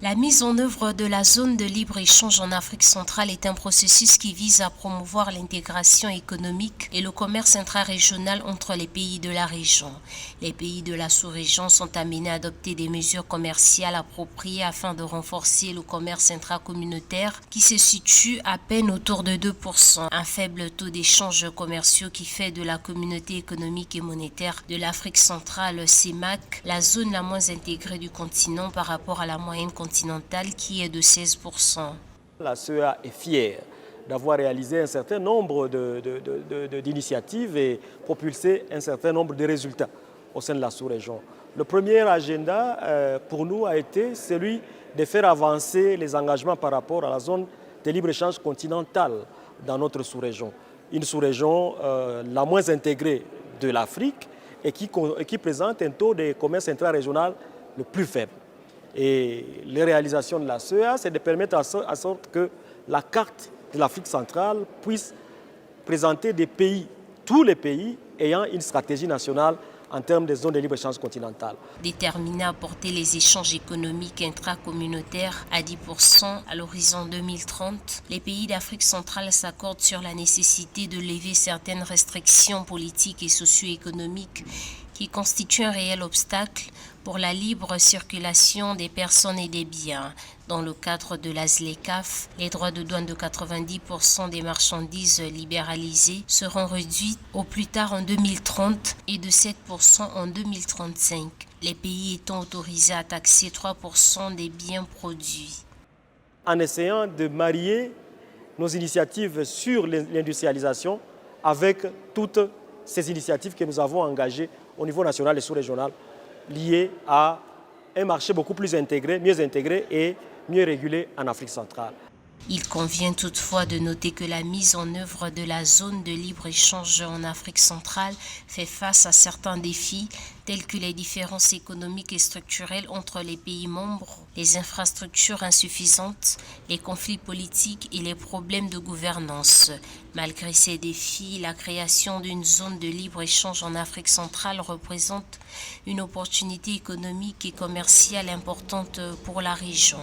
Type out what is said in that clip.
La mise en œuvre de la zone de libre-échange en Afrique centrale est un processus qui vise à promouvoir l'intégration économique et le commerce intra-régional entre les pays de la région. Les pays de la sous-région sont amenés à adopter des mesures commerciales appropriées afin de renforcer le commerce intracommunautaire qui se situe à peine autour de 2%, un faible taux d'échanges commerciaux qui fait de la communauté économique et monétaire de l'Afrique centrale, CEMAC, la zone la moins intégrée du continent par rapport à la moyenne continentale qui est de 16%. La CEA est fière d'avoir réalisé un certain nombre d'initiatives et propulsé un certain nombre de résultats au sein de la sous-région. Le premier agenda pour nous a été celui de faire avancer les engagements par rapport à la zone de libre-échange continentale dans notre sous-région. Une sous-région la moins intégrée de l'Afrique et qui présente un taux de commerce intra-régional le plus faible. Et les réalisations de la CEA, c'est de permettre à sorte que la carte de l'Afrique centrale puisse présenter des pays, tous les pays ayant une stratégie nationale en termes de zones de libre-échange continentale. Déterminé à porter les échanges économiques intracommunautaires à 10% à l'horizon 2030, les pays d'Afrique centrale s'accordent sur la nécessité de lever certaines restrictions politiques et socio-économiques qui constituent un réel obstacle pour la libre circulation des personnes et des biens. Dans le cadre de la ZLECAf, les droits de douane de 90% des marchandises libéralisées seront réduits au plus tard en 2030 et de 7% en 2035, les pays étant autorisés à taxer 3% des biens produits. En essayant de marier nos initiatives sur l'industrialisation avec toutes ces initiatives que nous avons engagées au niveau national et sous-régional, liées à un marché beaucoup plus intégré, mieux intégré et mieux régulé en Afrique centrale. Il convient toutefois de noter que la mise en œuvre de la zone de libre-échange en Afrique centrale fait face à certains défis tels que les différences économiques et structurelles entre les pays membres, les infrastructures insuffisantes, les conflits politiques et les problèmes de gouvernance. Malgré ces défis, la création d'une zone de libre-échange en Afrique centrale représente une opportunité économique et commerciale importante pour la région.